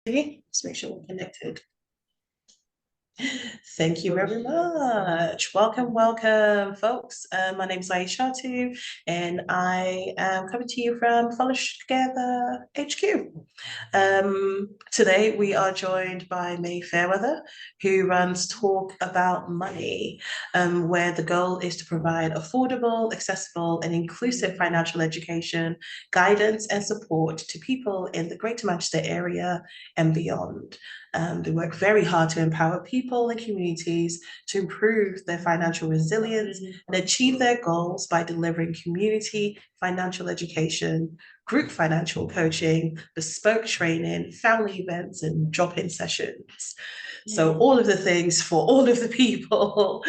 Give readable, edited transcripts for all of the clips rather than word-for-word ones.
Let's make sure we're connected. Thank you very much. Welcome, folks. My name is Ayisatu, and I am coming to you from Flourishing Together HQ. Today, we are joined by May Fairweather, who runs Talk About Money, where the goal is to provide affordable, accessible, and inclusive financial education, guidance, and support to people in the Greater Manchester area and beyond. They work very hard to empower people and communities to improve their financial resilience and achieve their goals by delivering community financial education, group financial coaching, bespoke training, family events, and drop-in sessions. So all of the things for all of the people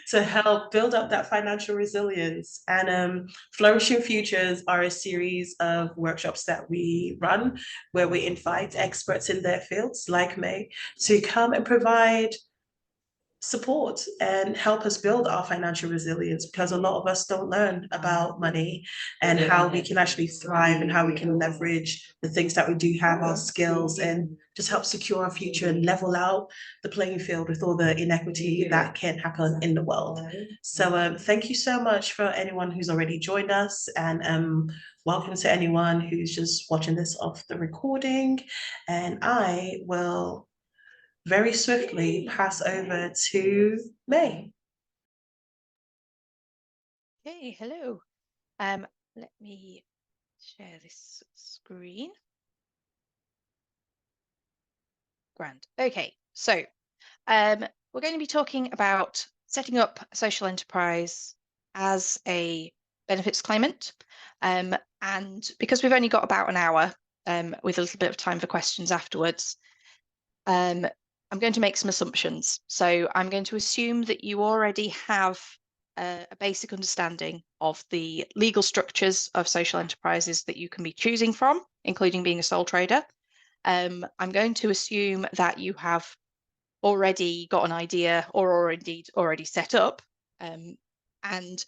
to help build up that financial resilience. And Flourishing Futures are a series of workshops that we run where we invite experts in their fields like May to come and provide support and help us build our financial resilience, because a lot of us don't learn about money and how we can actually thrive and how we can leverage the things that we do have, our skills, and just help secure our future and level out the playing field with all the inequity that can happen in the world. So thank you so much for anyone who's already joined us, and welcome to anyone who's just watching this off the recording. And I will very swiftly pass over to May. Hey, hello. Let me share this screen. Grand. Okay, so we're going to be talking about setting up a social enterprise as a benefits claimant. And because we've only got about an hour with a little bit of time for questions afterwards, I'm going to make some assumptions. So I'm going to assume that you already have a basic understanding of the legal structures of social enterprises that you can be choosing from, including being a sole trader. I'm going to assume that you have already got an idea or indeed already set up. And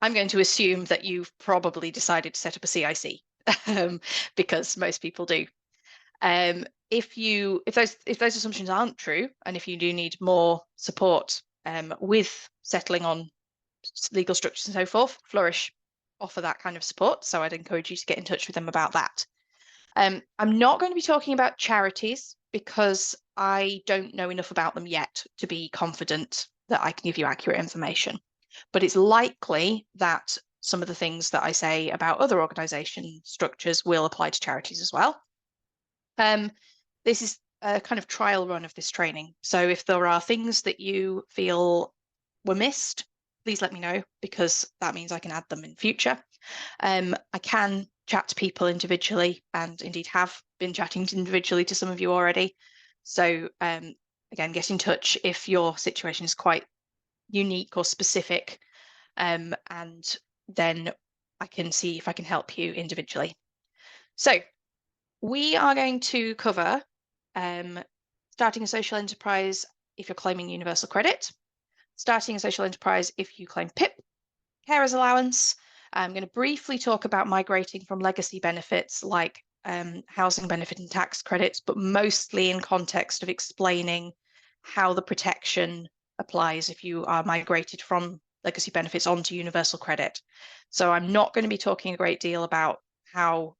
I'm going to assume that you've probably decided to set up a CIC because most people do. If those assumptions aren't true, and if you do need more support with settling on legal structures and so forth, Flourish offer that kind of support. So I'd encourage you to get in touch with them about that. I'm not going to be talking about charities because I don't know enough about them yet to be confident that I can give you accurate information. But it's likely that some of the things that I say about other organisation structures will apply to charities as well. This is a kind of trial run of this training. So if there are things that you feel were missed, please let me know, because that means I can add them in future. I can chat to people individually, and indeed have been chatting individually to some of you already. So again, get in touch if your situation is quite unique or specific, and then I can see if I can help you individually. So we are going to cover starting a social enterprise if you're claiming universal credit, starting a social enterprise if you claim PIP, carers allowance. I'm going to briefly talk about migrating from legacy benefits like housing benefit and tax credits, but mostly in context of explaining how the protection applies if you are migrated from legacy benefits onto universal credit. So I'm not going to be talking a great deal about how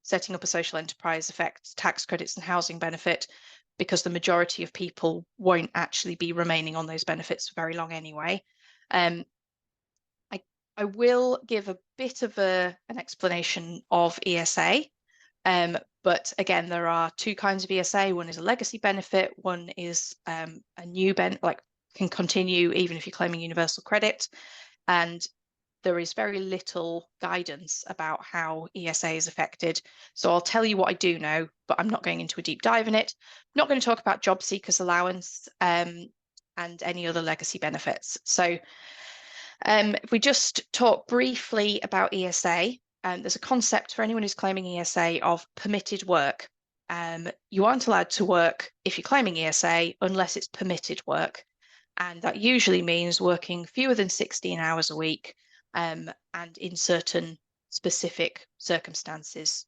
setting up a social enterprise affects tax credits and housing benefit, because the majority of people won't actually be remaining on those benefits for very long anyway. I will give a bit of an explanation of ESA, but again, there are two kinds of ESA. One is a legacy benefit, one is a new benefit, like can continue even if you're claiming universal credit. And there is very little guidance about how ESA is affected. So I'll tell you what I do know, but I'm not going into a deep dive in it. I'm not going to talk about job seekers allowance and any other legacy benefits. So if we just talk briefly about ESA, there's a concept for anyone who's claiming ESA of permitted work. You aren't allowed to work if you're claiming ESA unless it's permitted work. And that usually means working fewer than 16 hours a week, and in certain specific circumstances.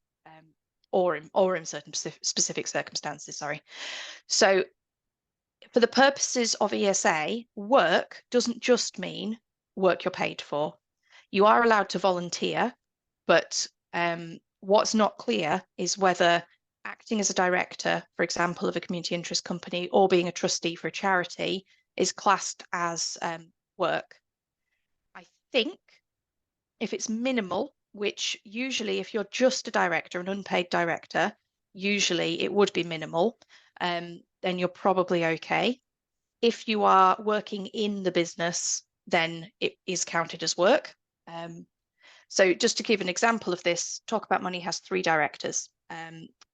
or in certain specific circumstances, sorry. So for the purposes of ESA, work doesn't just mean work you're paid for. You are allowed to volunteer, but what's not clear is whether acting as a director, for example, of a community interest company, or being a trustee for a charity is classed as work. I think if it's minimal, which usually if you're just a director, an unpaid director, usually it would be minimal, then you're probably okay. If you are working in the business, then it is counted as work. So just to give an example of this, Talk About Money has 3 directors.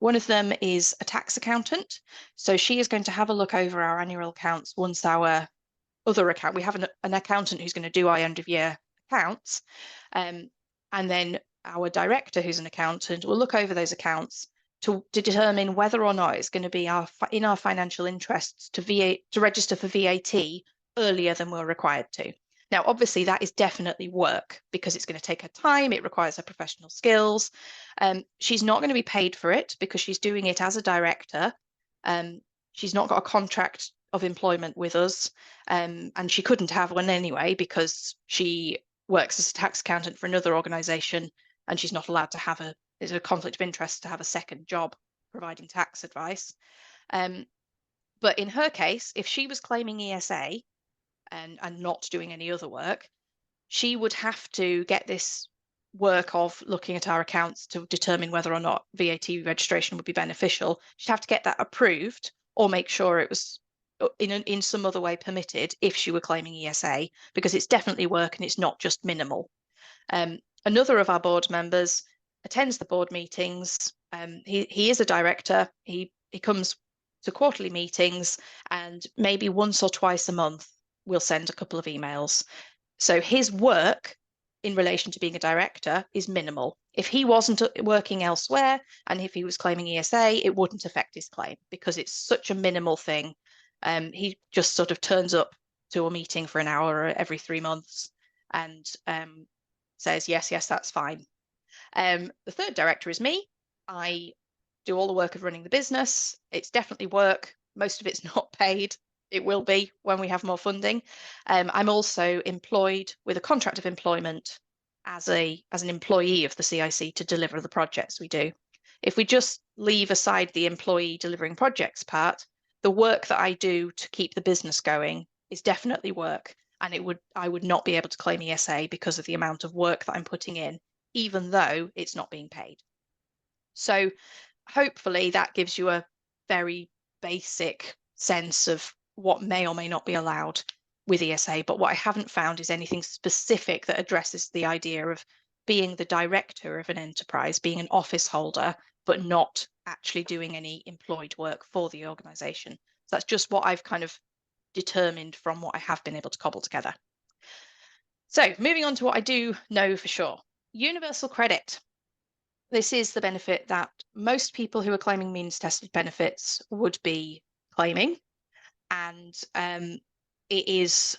One of them is a tax accountant. So she is going to have a look over our annual accounts once our other account, we have an accountant who's going to do our end of year accounts. And then our director, who's an accountant, will look over those accounts to determine whether or not it's going to be in our financial interests to register for VAT earlier than we're required to. Now, obviously, that is definitely work because it's going to take her time. It requires her professional skills. She's not going to be paid for it because she's doing it as a director. She's not got a contract of employment with us, and she couldn't have one anyway because she works as a tax accountant for another organisation, and she's not allowed to have there's a conflict of interest to have a second job providing tax advice. But in her case, if she was claiming ESA and not doing any other work, she would have to get this work of looking at our accounts to determine whether or not VAT registration would be beneficial. She'd have to get that approved or make sure it was in some other way permitted if she were claiming ESA, because it's definitely work and it's not just minimal. Another of our board members attends the board meetings. He is a director. He comes to quarterly meetings, and maybe once or twice a month we'll send a couple of emails. So his work in relation to being a director is minimal. If he wasn't working elsewhere and if he was claiming ESA, it wouldn't affect his claim because it's such a minimal thing. He just sort of turns up to a meeting for an hour every 3 months and says, yes, that's fine. The third director is me. I do all the work of running the business. It's definitely work. Most of it's not paid. It will be when we have more funding. I'm also employed with a contract of employment as an employee of the CIC to deliver the projects we do. If we just leave aside the employee delivering projects part, the work that I do to keep the business going is definitely work, and I would not be able to claim ESA because of the amount of work that I'm putting in, even though it's not being paid. So hopefully that gives you a very basic sense of what may or may not be allowed with ESA, but what I haven't found is anything specific that addresses the idea of being the director of an enterprise, being an office holder, but not actually doing any employed work for the organisation. So that's just what I've kind of determined from what I have been able to cobble together. So moving on to what I do know for sure. Universal credit. This is the benefit that most people who are claiming means tested benefits would be claiming. And it is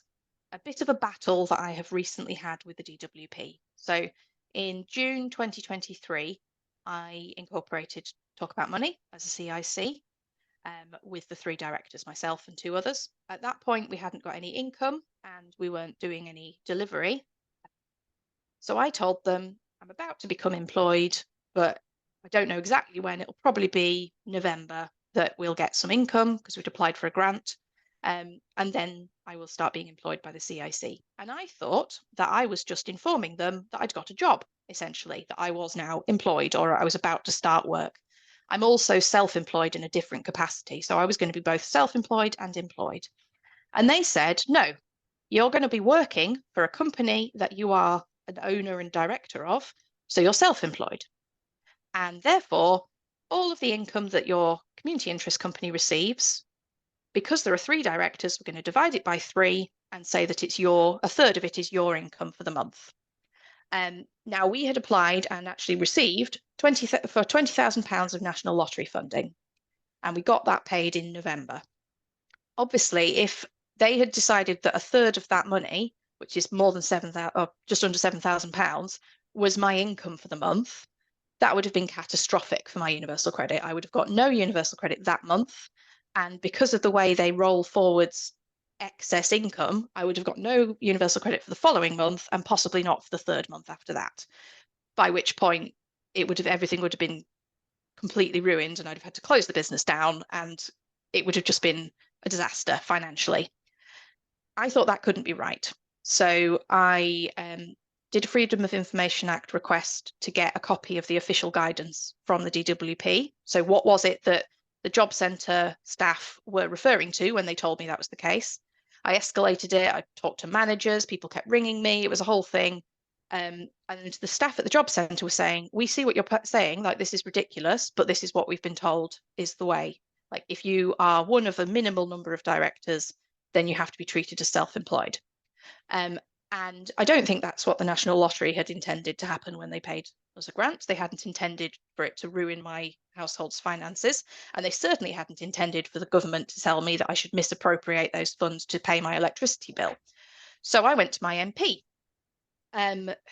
a bit of a battle that I have recently had with the DWP. So in June 2023, I incorporated Talk About Money as a CIC with the 3 directors, myself and 2 others. At that point, we hadn't got any income and we weren't doing any delivery. So I told them, I'm about to become employed, but I don't know exactly when. It'll probably be November that we'll get some income because we'd applied for a grant. And then I will start being employed by the CIC. And I thought that I was just informing them that I'd got a job, essentially, that I was now employed or I was about to start work. I'm also self-employed in a different capacity. So I was going to be both self-employed and employed. And they said, no, you're going to be working for a company that you are an owner and director of. So you're self-employed. And therefore, all of the income that your community interest company receives, because there are 3 directors, we're going to divide it by 3 and say that it's a third of it is your income for the month. Now we had applied and actually received £20,000 of national lottery funding, and we got that paid in November. Obviously, if they had decided that a third of that money, which is more than just under £7,000, was my income for the month, that would have been catastrophic for my universal credit. I would have got no universal credit that month. And because of the way they roll forwards excess income, I would have got no universal credit for the following month and possibly not for the third month after that. By which point everything would have been completely ruined and I'd have had to close the business down and it would have just been a disaster financially. I thought that couldn't be right. So I did a Freedom of Information Act request to get a copy of the official guidance from the DWP. So what was it that the job centre staff were referring to when they told me that was the case? I escalated it. I talked to managers. People kept ringing me. It was a whole thing. And the staff at the job centre were saying, we see what you're saying, like this is ridiculous, but this is what we've been told is the way. Like if you are one of a minimal number of directors, then you have to be treated as self-employed. And I don't think that's what the National Lottery had intended to happen when they paid us a grant. They hadn't intended for it to ruin my household's finances. And they certainly hadn't intended for the government to tell me that I should misappropriate those funds to pay my electricity bill. So I went to my MP,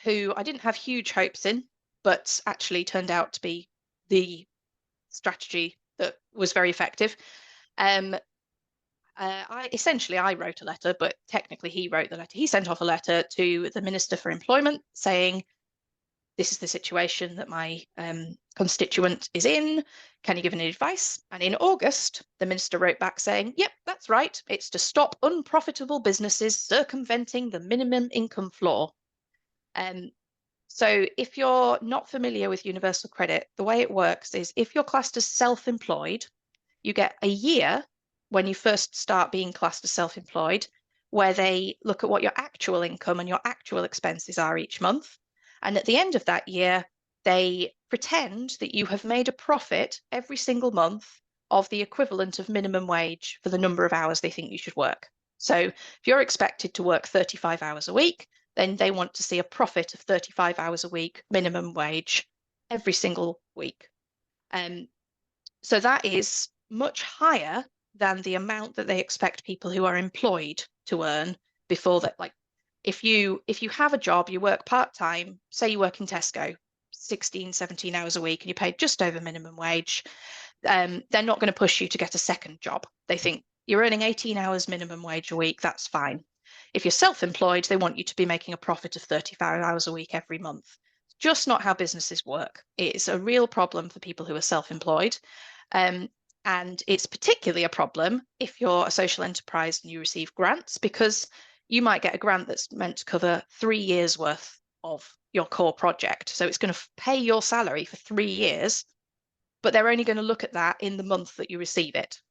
who I didn't have huge hopes in, but actually turned out to be the strategy that was very effective. I wrote a letter, but technically he wrote the letter. He sent off a letter to the Minister for Employment saying, this is the situation that my constituent is in. Can you give any advice? And in August, the minister wrote back saying, yep, that's right. It's to stop unprofitable businesses circumventing the minimum income floor. So if you're not familiar with universal credit, the way it works is if you're classed as self-employed, you get a year when you first start being classed as self-employed, where they look at what your actual income and your actual expenses are each month. And at the end of that year, they pretend that you have made a profit every single month of the equivalent of minimum wage for the number of hours they think you should work. So if you're expected to work 35 hours a week, then they want to see a profit of 35 hours a week minimum wage every single week. So that is much higher than the amount that they expect people who are employed to earn before that. Like if you have a job, you work part-time, say you work in Tesco 16, 17 hours a week and you're paid just over minimum wage, they're not going to push you to get a second job. They think you're earning 18 hours minimum wage a week, that's fine. If you're self-employed, they want you to be making a profit of 35 hours a week every month. Just not how businesses work. It's a real problem for people who are self-employed. And it's particularly a problem if you're a social enterprise and you receive grants, because you might get a grant that's meant to cover 3 years worth of your core project. So it's going to pay your salary for 3 years, but they're only going to look at that in the month that you receive it.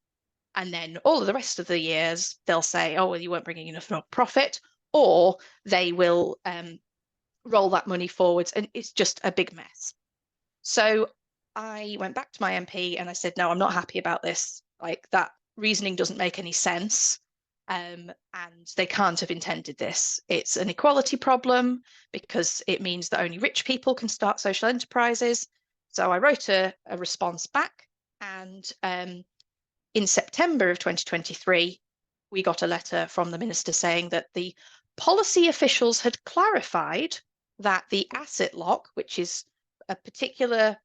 And then all of the rest of the years, they'll say, oh, well, you weren't bringing enough profit, or they will roll that money forwards. And it's just a big mess. So I went back to my MP and I said, no, I'm not happy about this. Like that reasoning doesn't make any sense. And they can't have intended this. It's an equality problem because it means that only rich people can start social enterprises. So I wrote a response back, and in September of 2023, we got a letter from the minister saying that the policy officials had clarified that the asset lock, which is a particular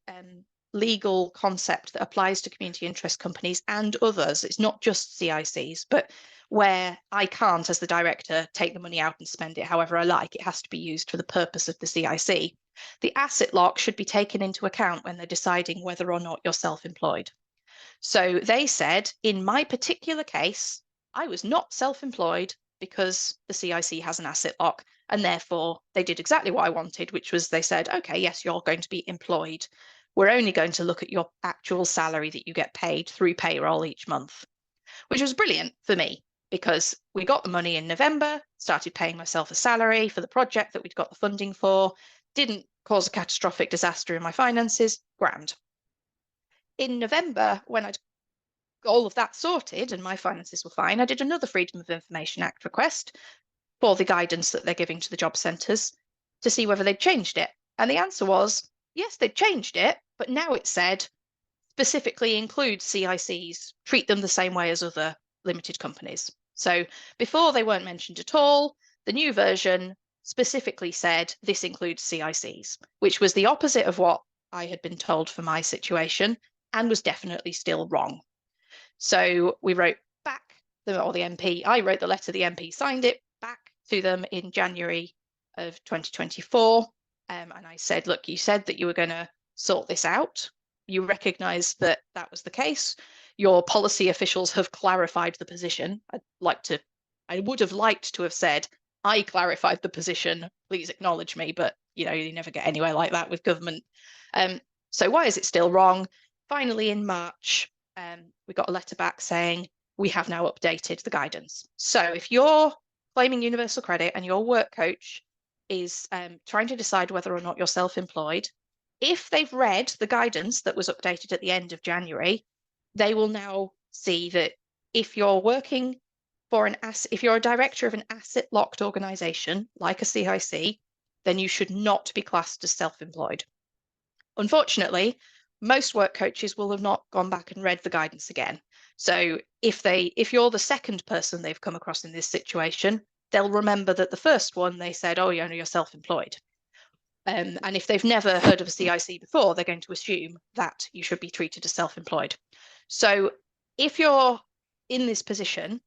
legal concept that applies to community interest companies and others. It's not just CICs, but where I can't, as the director, take the money out and spend it however I like. It has to be used for the purpose of the CIC. The asset lock should be taken into account when they're deciding whether or not you're self-employed. So they said, in my particular case, I was not self-employed because the CIC has an asset lock, and therefore they did exactly what I wanted, which was they said, okay, yes, you're going to be employed. We're only going to look at your actual salary that you get paid through payroll each month, which was brilliant for me because we got the money in November, started paying myself a salary for the project that we'd got the funding for, didn't cause a catastrophic disaster in my finances, grand. In November, when I'd got all of that sorted and my finances were fine, I did another Freedom of Information Act request for the guidance that they're giving to the job centres to see whether they'd changed it. And the answer was, yes, they'd changed it, but now it said specifically include CICs, treat them the same way as other limited companies. So before they weren't mentioned at all, the new version specifically said this includes CICs, which was the opposite of what I had been told for my situation and was definitely still wrong. So we wrote back, the MP, I wrote the letter, the MP signed it back to them in January of 2024. And I said, look, you said that you were going to sort this out. You recognise that that was the case. Your policy officials have clarified the position. I would have liked to have said, I clarified the position, please acknowledge me, but you never get anywhere like that with government. So why is it still wrong? Finally, in March, we got a letter back saying we have now updated the guidance. So if you're claiming universal credit and your work coach is trying to decide whether or not you're self-employed, if they've read the guidance that was updated at the end of January, they will now see that if you're working for if you're a director of an asset locked organization like a CIC, then you should not be classed as self-employed. Unfortunately, most work coaches will have not gone back and read the guidance again. So if you're the second person they've come across in this situation, they'll remember that the first one they said, oh, you're self-employed. And if they've never heard of a CIC before, they're going to assume that you should be treated as self-employed. So if you're in this position,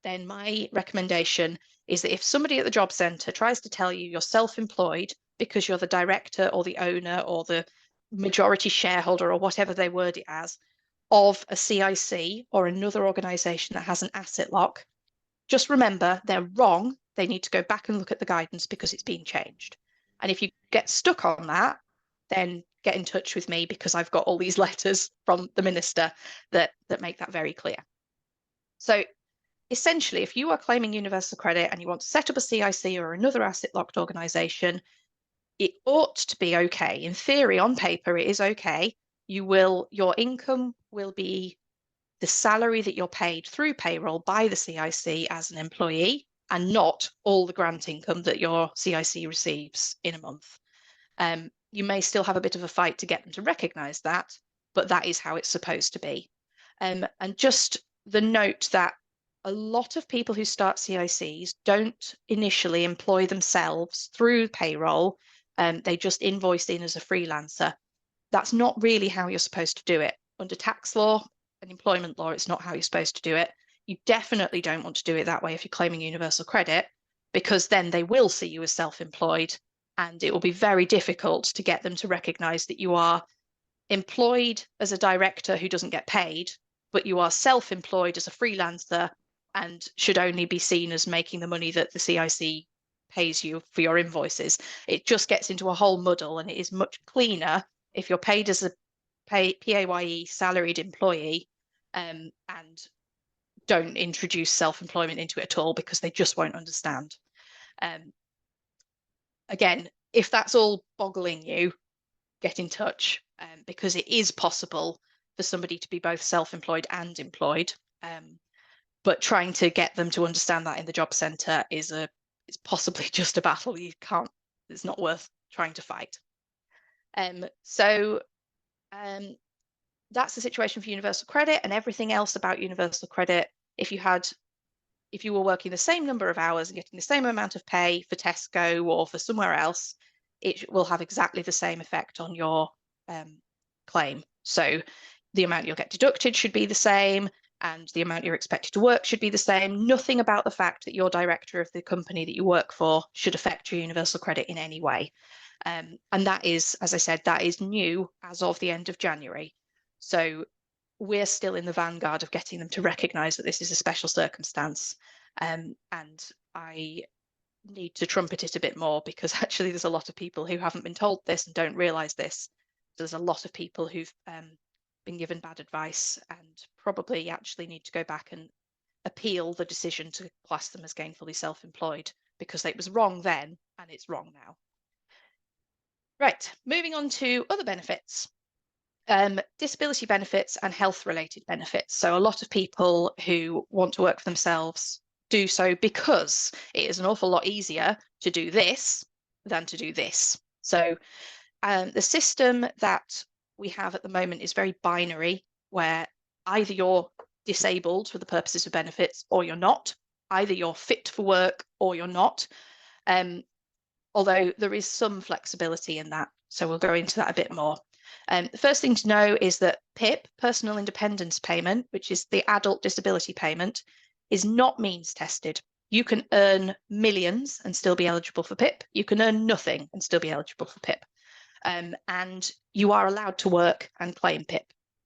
then my recommendation is that if somebody at the job centre tries to tell you you're self-employed because you're the director or the owner or the majority shareholder or whatever they word it as of a CIC or another organisation that has an asset lock, just remember they're wrong. They need to go back and look at the guidance because it's been changed. And if you get stuck on that, then get in touch with me because I've got all these letters from the minister that make that very clear. So essentially, if you are claiming universal credit and you want to set up a CIC or another asset locked organisation, it ought to be okay. In theory, on paper, it is okay. Your income will be the salary that you're paid through payroll by the CIC as an employee, and not all the grant income that your CIC receives in a month. You may still have a bit of a fight to get them to recognise that, but that is how it's supposed to be. And just the note that a lot of people who start CICs don't initially employ themselves through payroll. They just invoice in as a freelancer. That's not really how you're supposed to do it. Under tax law and employment law, it's not how you're supposed to do it. You definitely don't want to do it that way if you're claiming universal credit, because then they will see you as self-employed, and it will be very difficult to get them to recognise that you are employed as a director who doesn't get paid, but you are self-employed as a freelancer and should only be seen as making the money that the CIC pays you for your invoices. It just gets into a whole muddle, and it is much cleaner if you're paid as a PAYE salaried employee and don't introduce self-employment into it at all, because they just won't understand. Again, if that's all boggling you, get in touch, because it is possible for somebody to be both self-employed and employed. But trying to get them to understand that in the job centre is possibly just a battle it's not worth trying to fight. So that's the situation for universal credit, and everything else about universal credit. If you were working the same number of hours and getting the same amount of pay for Tesco or for somewhere else, it will have exactly the same effect on your claim. So the amount you'll get deducted should be the same, and the amount you're expected to work should be the same. Nothing about the fact that you're director of the company that you work for should affect your universal credit in any way. And that is, as I said, that is new as of the end of January. So we're still in the vanguard of getting them to recognise that this is a special circumstance. And I need to trumpet it a bit more, because actually there's a lot of people who haven't been told this and don't realise this. There's a lot of people who've been given bad advice and probably actually need to go back and appeal the decision to class them as gainfully self-employed, because it was wrong then and it's wrong now. Right, moving on to other benefits. Disability benefits and health related benefits. So a lot of people who want to work for themselves do so because it is an awful lot easier to do this than to do this. So the system that we have at the moment is very binary, where either you're disabled for the purposes of benefits or you're not. Either you're fit for work or you're not. Although there is some flexibility in that. So we'll go into that a bit more. The first thing to know is that PIP, Personal Independence Payment, which is the adult disability payment, is not means tested. You can earn millions and still be eligible for PIP. You can earn nothing and still be eligible for PIP. And you are allowed to work and claim PIP.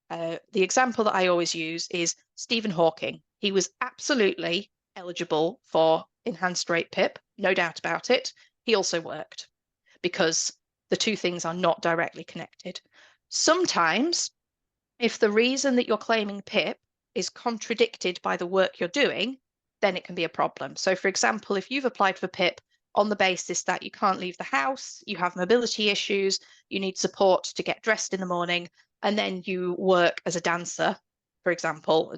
The example that I always use is Stephen Hawking. He was absolutely eligible for enhanced rate PIP, no doubt about it. He also worked, because the two things are not directly connected. Sometimes, if the reason that you're claiming PIP is contradicted by the work you're doing, then it can be a problem. So, for example, if you've applied for PIP on the basis that you can't leave the house, you have mobility issues, you need support to get dressed in the morning, and then you work as a dancer, for example,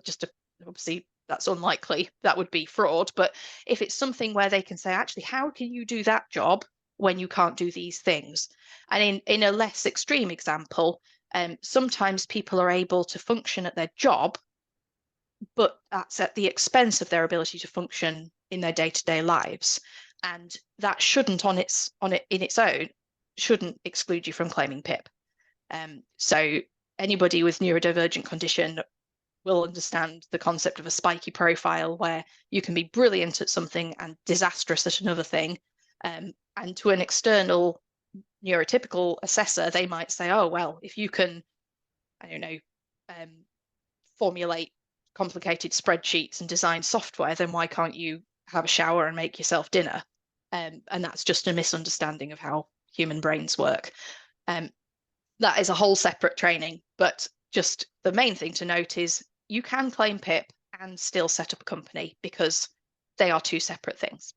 obviously that's unlikely, that would be fraud. But if it's something where they can say, actually, how can you do that job when you can't do these things? And in a less extreme example, sometimes people are able to function at their job, but that's at the expense of their ability to function in their day-to-day lives. And that shouldn't in its own shouldn't exclude you from claiming PIP. So anybody with neurodivergent condition will understand the concept of a spiky profile, where you can be brilliant at something and disastrous at another thing. And to an external neurotypical assessor, they might say, oh, well, if you can, I don't know, formulate complicated spreadsheets and design software, then why can't you have a shower and make yourself dinner? And that's just a misunderstanding of how human brains work. That is a whole separate training, but just the main thing to note is you can claim PIP and still set up a company, because they are two separate things.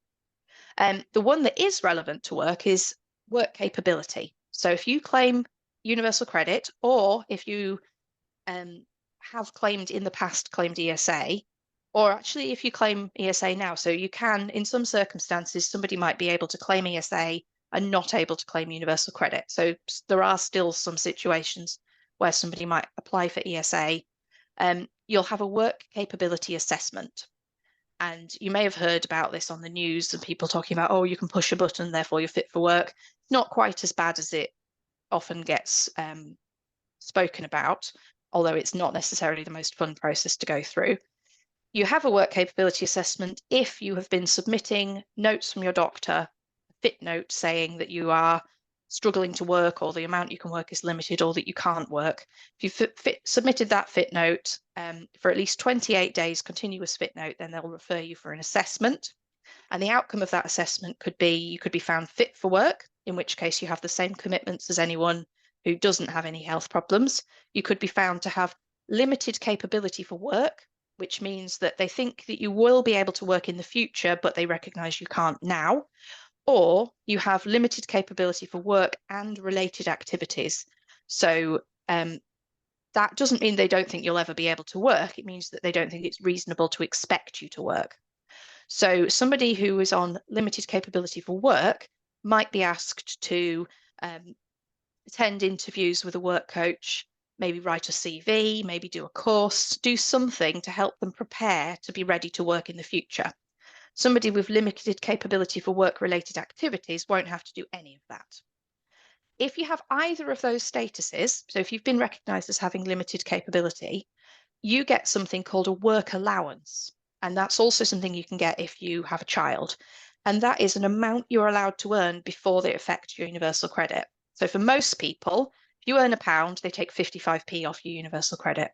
The one that is relevant to work is work capability. So if you claim universal credit, or if you have claimed in the past claimed ESA, or actually if you claim ESA now, so you can, in some circumstances, somebody might be able to claim ESA and not able to claim universal credit. So there are still some situations where somebody might apply for ESA. You'll have a work capability assessment. And you may have heard about this on the news and people talking about, oh, you can push a button, therefore you're fit for work. It's not quite as bad as it often gets spoken about, although it's not necessarily the most fun process to go through. You have a work capability assessment if you have been submitting notes from your doctor, a fit note saying that you are struggling to work, or the amount you can work is limited, or that you can't work. If you've submitted that fit note for at least 28 days, continuous fit note, then they'll refer you for an assessment. And the outcome of that assessment could be you could be found fit for work, in which case you have the same commitments as anyone who doesn't have any health problems. You could be found to have limited capability for work, which means that they think that you will be able to work in the future, but they recognize you can't now. Or you have limited capability for work and related activities. So that doesn't mean they don't think you'll ever be able to work. It means that they don't think it's reasonable to expect you to work. So somebody who is on limited capability for work might be asked to attend interviews with a work coach, maybe write a CV, maybe do a course, do something to help them prepare to be ready to work in the future. Somebody with limited capability for work-related activities won't have to do any of that. If you have either of those statuses, so if you've been recognised as having limited capability, you get something called a work allowance. And that's also something you can get if you have a child. And that is an amount you're allowed to earn before they affect your universal credit. So for most people, if you earn £1, they take 55p off your universal credit.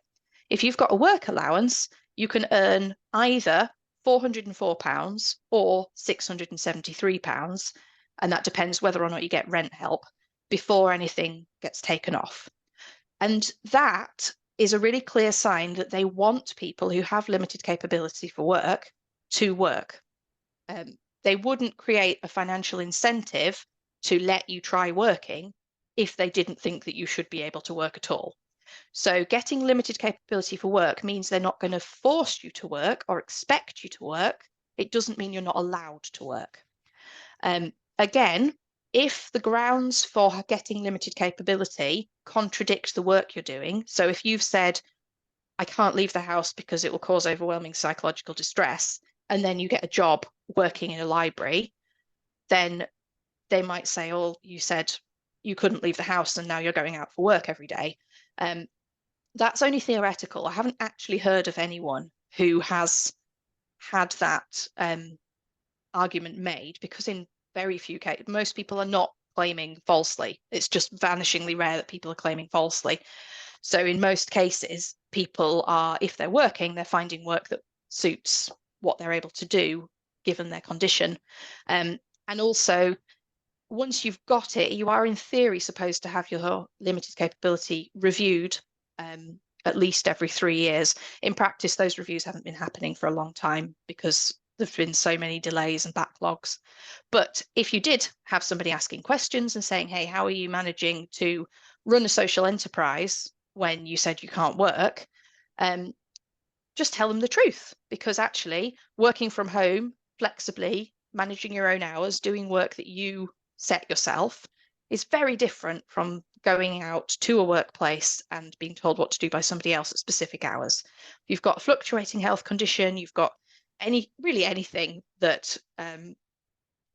If you've got a work allowance, you can earn either £404 or £673, and that depends whether or not you get rent help before anything gets taken off. And that is a really clear sign that they want people who have limited capability for work to work. They wouldn't create a financial incentive to let you try working if they didn't think that you should be able to work at all. So getting limited capability for work means they're not going to force you to work or expect you to work. It doesn't mean you're not allowed to work. Again, if the grounds for getting limited capability contradict the work you're doing, so if you've said, I can't leave the house because it will cause overwhelming psychological distress, and then you get a job working in a library, then they might say, oh, you said you couldn't leave the house and now you're going out for work every day. That's only theoretical. I haven't actually heard of anyone who has had that argument made, because in very few cases, most people are not claiming falsely. It's just vanishingly rare that people are claiming falsely. So in most cases, people are, if they're working, they're finding work that suits what they're able to do given their condition. And also, once you've got it, you are in theory supposed to have your limited capability reviewed at least every 3 years. In practice, those reviews haven't been happening for a long time because there've been so many delays and backlogs. But if you did have somebody asking questions and saying, hey, how are you managing to run a social enterprise when you said you can't work? Just tell them the truth, because actually working from home flexibly, managing your own hours, doing work that you set yourself is very different from going out to a workplace and being told what to do by somebody else at specific hours. You've got a fluctuating health condition, you've got anything that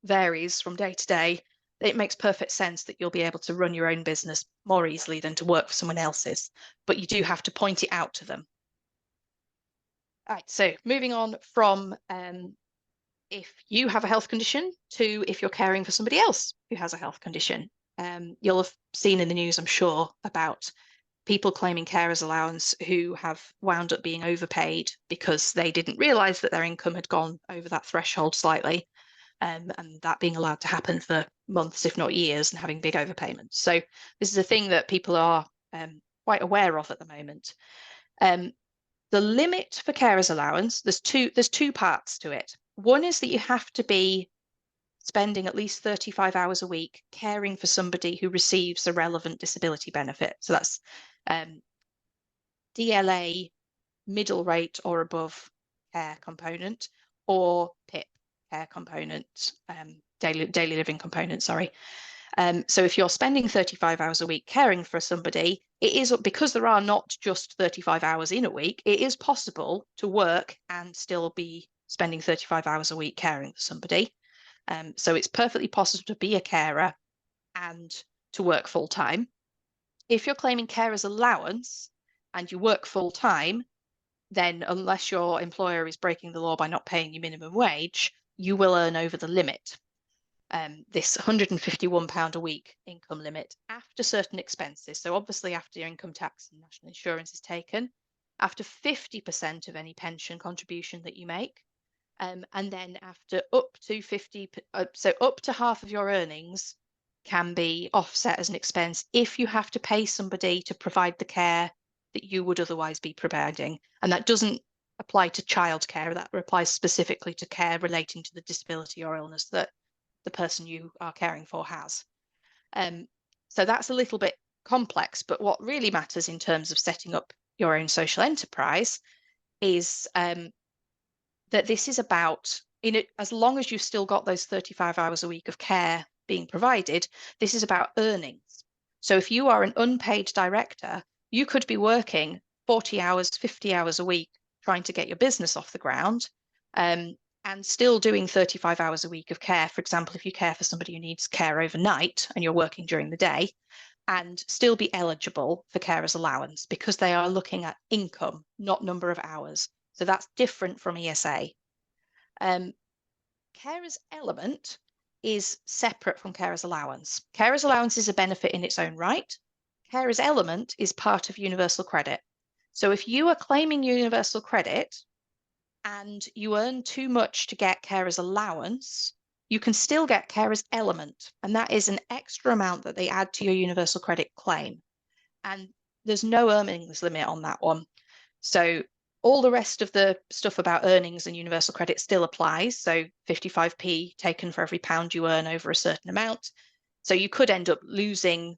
varies from day to day, it makes perfect sense that you'll be able to run your own business more easily than to work for someone else's. But you do have to point it out to them. All right, so moving on from if you have a health condition to if you're caring for somebody else who has a health condition. You'll have seen in the news, I'm sure, about people claiming carers allowance who have wound up being overpaid because they didn't realise that their income had gone over that threshold slightly, and that being allowed to happen for months, if not years, and having big overpayments. So this is a thing that people are quite aware of at the moment. The limit for carers allowance, there's two parts to it. One is that you have to be spending at least 35 hours a week caring for somebody who receives a relevant disability benefit. So that's DLA, middle rate or above care component, or PIP, care component, daily living component, sorry. So if you're spending 35 hours a week caring for somebody, it is, because there are not just 35 hours in a week, it is possible to work and still be spending 35 hours a week caring for somebody. So it's perfectly possible to be a carer and to work full time. If you're claiming carer's allowance and you work full time, then unless your employer is breaking the law by not paying you minimum wage, you will earn over the limit. This £151 a week income limit after certain expenses. So obviously after your income tax and national insurance is taken, after 50% of any pension contribution that you make, and then after up to half of your earnings can be offset as an expense if you have to pay somebody to provide the care that you would otherwise be providing. And that doesn't apply to childcare, that applies specifically to care relating to the disability or illness that the person you are caring for has. So that's a little bit complex, but what really matters in terms of setting up your own social enterprise is that this is about, as long as you've still got those 35 hours a week of care being provided, this is about earnings. So if you are an unpaid director, you could be working 40 hours, 50 hours a week trying to get your business off the ground, and still doing 35 hours a week of care. For example, if you care for somebody who needs care overnight and you're working during the day, and still be eligible for carers allowance, because they are looking at income, not number of hours. So that's different from ESA. Carers element is separate from carers allowance. Carers allowance is a benefit in its own right. Carers element is part of universal credit. So if you are claiming universal credit and you earn too much to get carers allowance, you can still get carers element, and that is an extra amount that they add to your universal credit claim. And there's no earnings limit on that one. So all the rest of the stuff about earnings and universal credit still applies. So 55p taken for every pound you earn over a certain amount. So you could end up losing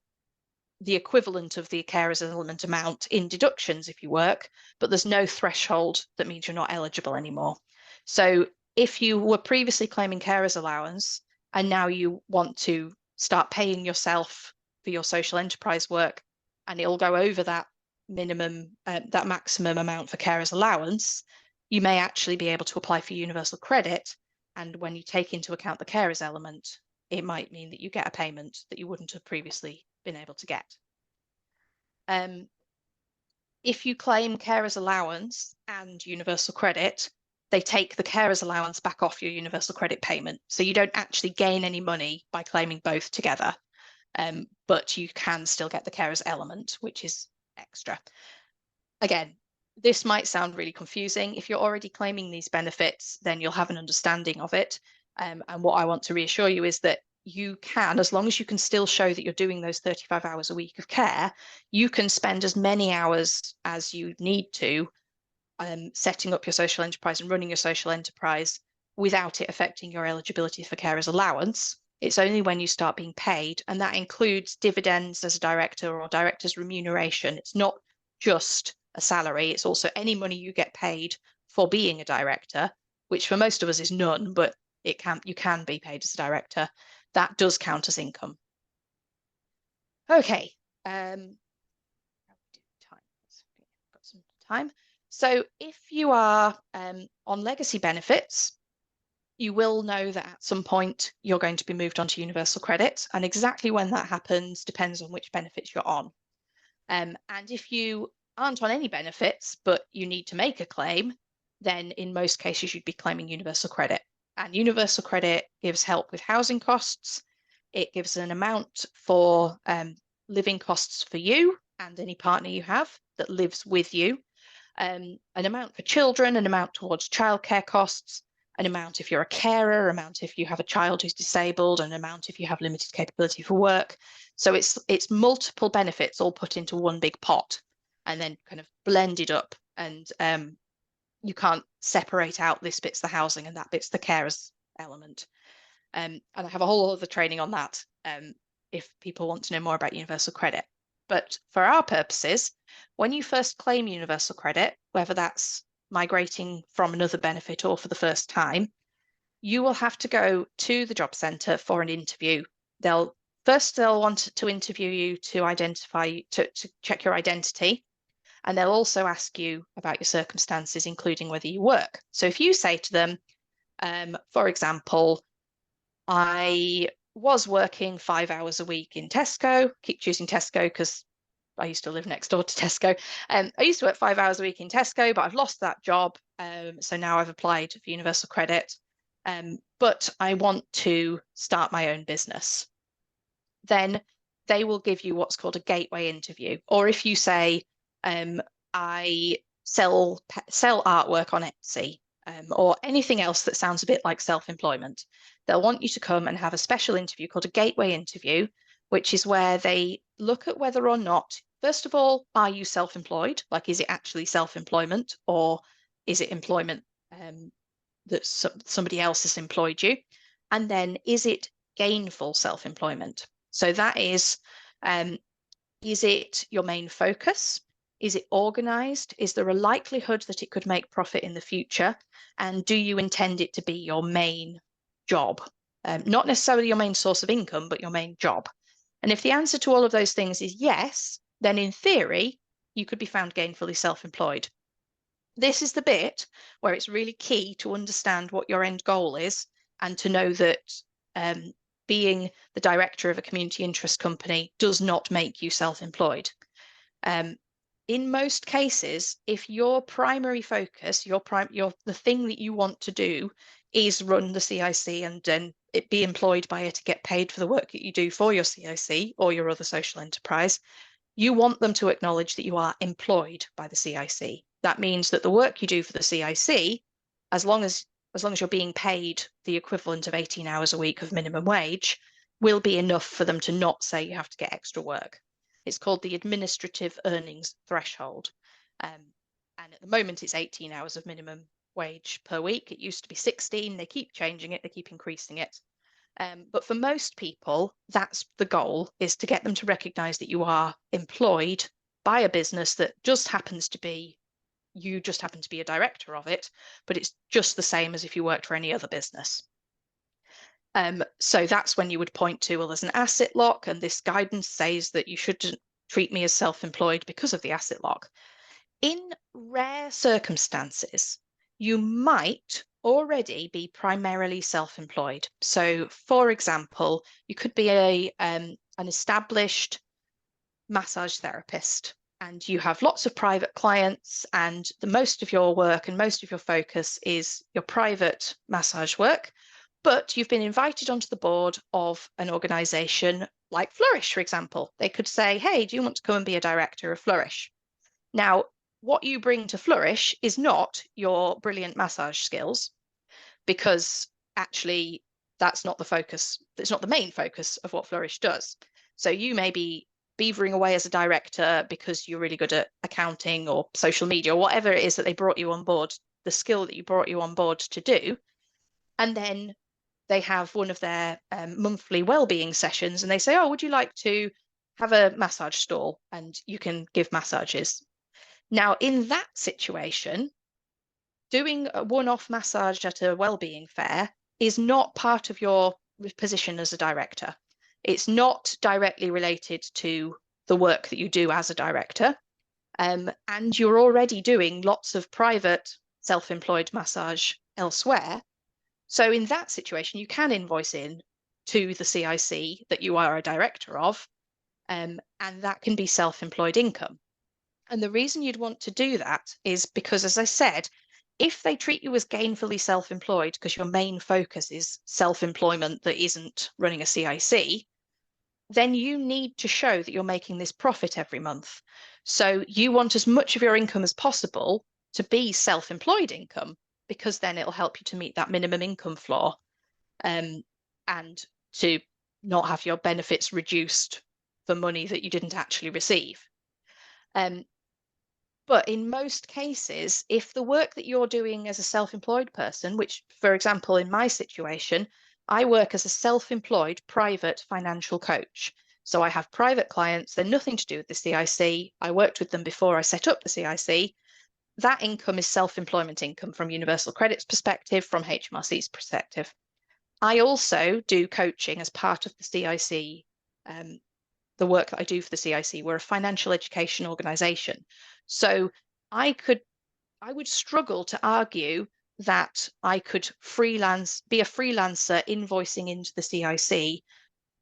the equivalent of the carers element amount in deductions if you work, but there's no threshold that means you're not eligible anymore. So if you were previously claiming carers allowance and now you want to start paying yourself for your social enterprise work, and it'll go over that minimum, that maximum amount for carers allowance, you may actually be able to apply for universal credit. And when you take into account the carers element, it might mean that you get a payment that you wouldn't have previously been able to get. If you claim carer's allowance and universal credit, they take the carer's allowance back off your universal credit payment. So you don't actually gain any money by claiming both together, but you can still get the carer's element, which is extra. Again, this might sound really confusing. If you're already claiming these benefits, then you'll have an understanding of it. And what I want to reassure you is that you can, as long as you can still show that you're doing those 35 hours a week of care, you can spend as many hours as you need to setting up your social enterprise and running your social enterprise without it affecting your eligibility for carer's allowance. It's only when you start being paid, and that includes dividends as a director or director's remuneration. It's not just a salary, it's also any money you get paid for being a director, which for most of us is none, but you can be paid as a director. That does count as income. Okay. Got some time. So if you are on legacy benefits, you will know that at some point you're going to be moved on to universal credit, and exactly when that happens depends on which benefits you're on. And if you aren't on any benefits, but you need to make a claim, then in most cases you'd be claiming universal credit. And universal credit gives help with housing costs. It gives an amount for living costs for you and any partner you have that lives with you, an amount for children, an amount towards childcare costs, an amount if you're a carer, amount if you have a child who's disabled, an amount if you have limited capability for work. So it's multiple benefits all put into one big pot and then kind of blended up, and you can't separate out this bit's the housing and that bit's the carers element. And I have a whole other training on that if people want to know more about universal credit. But for our purposes, when you first claim universal credit, whether that's migrating from another benefit or for the first time, you will have to go to the job centre for an interview. They'll want to interview you to check your identity. And they'll also ask you about your circumstances, including whether you work. So if you say to them, for example, I was working 5 hours a week in Tesco, keep choosing Tesco because I used to live next door to Tesco. I used to work 5 hours a week in Tesco, but I've lost that job. So now I've applied for universal credit, but I want to start my own business. Then they will give you what's called a gateway interview. Or if you say, I sell artwork on Etsy, or anything else that sounds a bit like self-employment, they'll want you to come and have a special interview called a gateway interview, which is where they look at whether or not, first of all, are you self-employed? Like, is it actually self-employment, or is it employment that somebody else has employed you? And then, is it gainful self-employment? So that is it your main focus? Is it organized? Is there a likelihood that it could make profit in the future? And do you intend it to be your main job? Not necessarily your main source of income, but your main job. And if the answer to all of those things is yes, then in theory, you could be found gainfully self-employed. This is the bit where it's really key to understand what your end goal is and to know that being the director of a community interest company does not make you self-employed. In most cases, if your primary focus, the thing that you want to do is run the CIC and then be employed by it to get paid for the work that you do for your CIC or your other social enterprise, you want them to acknowledge that you are employed by the CIC. That means that the work you do for the CIC, as long as you're being paid the equivalent of 18 hours a week of minimum wage, will be enough for them to not say you have to get extra work. It's called the administrative earnings threshold. And at the moment, it's 18 hours of minimum wage per week. It used to be 16. They keep changing it. They keep increasing it. But for most people, that's the goal, is to get them to recognize that you are employed by a business that just happens to be, you just happen to be a director of it, but it's just the same as if you worked for any other business. So that's when you would point to, well, there's an asset lock, and this guidance says that you shouldn't treat me as self-employed because of the asset lock. In rare circumstances, you might already be primarily self-employed. So, for example, you could be an established massage therapist, and you have lots of private clients, and the most of your work and most of your focus is your private massage work, but you've been invited onto the board of an organization like Flourish, for example. They could say, hey, do you want to come and be a director of Flourish? Now, what you bring to Flourish is not your brilliant massage skills, because actually that's not the focus. It's not the main focus of what Flourish does. So you may be beavering away as a director because you're really good at accounting or social media or whatever it is that they brought you on board, the skill that you brought you on board to do. And then they have one of their monthly well-being sessions, and they say, oh, would you like to have a massage stall and you can give massages? Now, in that situation, doing a one-off massage at a well-being fair is not part of your position as a director. It's not directly related to the work that you do as a director. And you're already doing lots of private self-employed massage elsewhere. So in that situation, you can invoice in to the CIC that you are a director of, and that can be self-employed income. And the reason you'd want to do that is because, as I said, if they treat you as gainfully self-employed because your main focus is self-employment that isn't running a CIC, then you need to show that you're making this profit every month. So you want as much of your income as possible to be self-employed income, because then it'll help you to meet that minimum income floor, and to not have your benefits reduced for money that you didn't actually receive. But in most cases, if the work that you're doing as a self-employed person, which, for example, in my situation, I work as a self-employed private financial coach. So I have private clients, they're nothing to do with the CIC. I worked with them before I set up the CIC. That income is self-employment income from Universal Credit's perspective, from HMRC's perspective. I also do coaching as part of the CIC. The work that I do for the CIC, we're a financial education organisation. So I would struggle to argue that I could be a freelancer invoicing into the CIC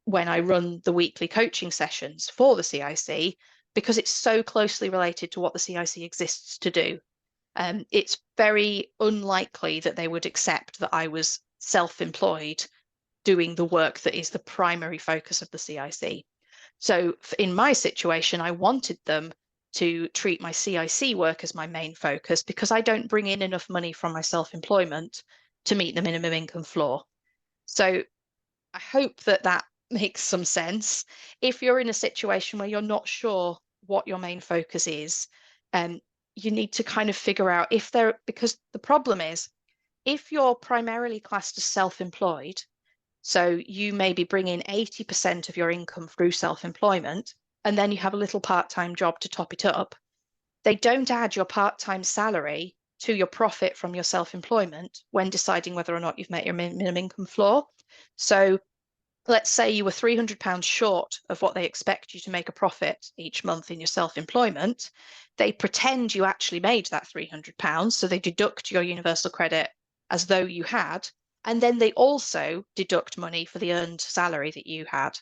when I run the weekly coaching sessions for the CIC, because it's so closely related to what the CIC exists to do. It's very unlikely that they would accept that I was self-employed doing the work that is the primary focus of the CIC. So in my situation, I wanted them to treat my CIC work as my main focus, because I don't bring in enough money from my self-employment to meet the minimum income floor. So I hope that makes some sense. If you're in a situation where you're not sure what your main focus is, you need to kind of figure out because the problem is, if you're primarily classed as self-employed, so you may be bringing 80% of your income through self-employment, and then you have a little part-time job to top it up. They don't add your part-time salary to your profit from your self-employment when deciding whether or not you've met your minimum income floor. So let's say you were £300 short of what they expect you to make a profit each month in your self-employment. They pretend you actually made that £300, so they deduct your universal credit as though you had, and then they also deduct money for the earned salary that you had.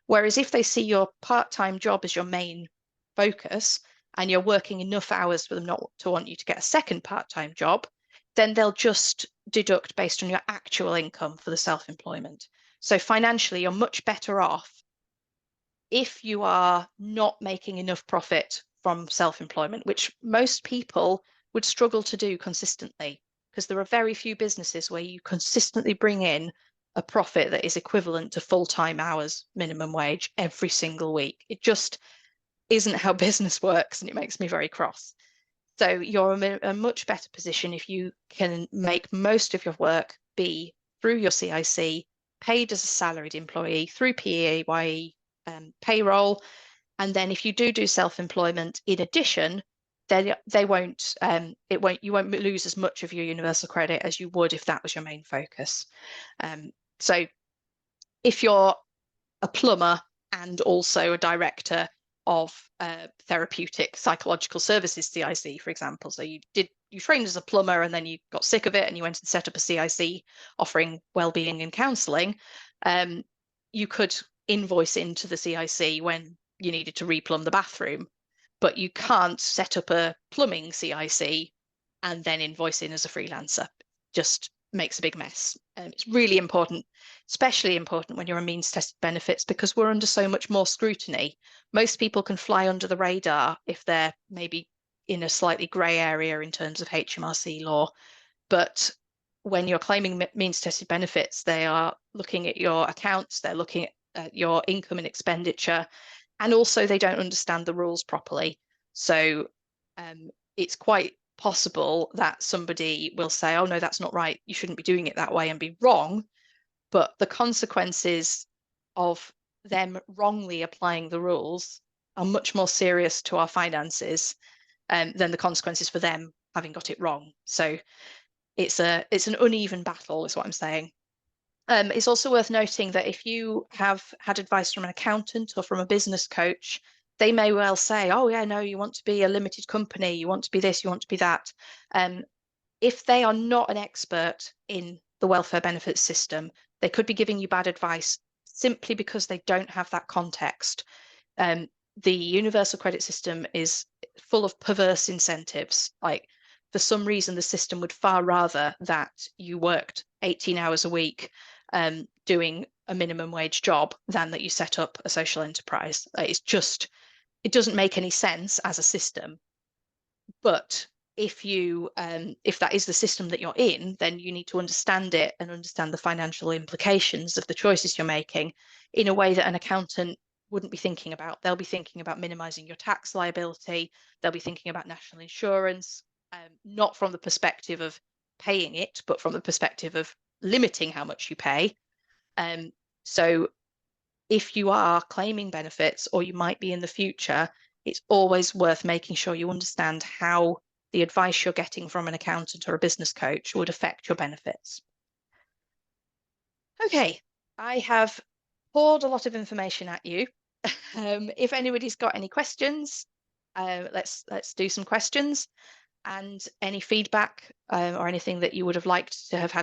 Whereas if they see your part-time job as your main focus and you're working enough hours for them not to want you to get a second part-time job, then they'll just deduct based on your actual income for the self-employment. So financially, you're much better off if you are not making enough profit from self-employment, which most people would struggle to do consistently, because there are very few businesses where you consistently bring in a profit that is equivalent to full-time hours minimum wage every single week. It just isn't how business works, and it makes me very cross. So you're in a much better position if you can make most of your work be through your CIC, paid as a salaried employee through PAYE payroll. And then if you do self-employment in addition, then you won't lose as much of your universal credit as you would if that was your main focus. So if you're a plumber and also a director, of therapeutic psychological services CIC, for example. So you trained as a plumber and then you got sick of it and you went and set up a CIC offering wellbeing and counselling. You could invoice into the CIC when you needed to replumb the bathroom, but you can't set up a plumbing CIC and then invoice in as a freelancer. Just makes a big mess. It's really important, especially important when you're on means tested benefits, because we're under so much more scrutiny. Most people can fly under the radar if they're maybe in a slightly grey area in terms of HMRC law. But when you're claiming means tested benefits, they are looking at your accounts, they're looking at your income and expenditure, and also they don't understand the rules properly. So it's quite possible that somebody will say, oh no, that's not right, you shouldn't be doing it that way, and be wrong. But the consequences of them wrongly applying the rules are much more serious to our finances than the consequences for them having got it wrong. So it's an uneven battle, is what I'm saying. It's also worth noting that if you have had advice from an accountant or from a business coach, they may well say, oh yeah, no, you want to be a limited company, you want to be this, you want to be that. If they are not an expert in the welfare benefits system, they could be giving you bad advice simply because they don't have that context. The universal credit system is full of perverse incentives. Like, for some reason, the system would far rather that you worked 18 hours a week doing a minimum wage job than that you set up a social enterprise. It doesn't make any sense as a system. But if that is the system that you're in, then you need to understand it and understand the financial implications of the choices you're making in a way that an accountant wouldn't be thinking about. They'll be thinking about minimizing your tax liability. They'll be thinking about national insurance, not from the perspective of paying it, but from the perspective of limiting how much you pay. So if you are claiming benefits, or you might be in the future, it's always worth making sure you understand how the advice you're getting from an accountant or a business coach would affect your benefits. Okay, I have poured a lot of information at you. If anybody's got any questions, let's do some questions, and any feedback or anything that you would have liked to have had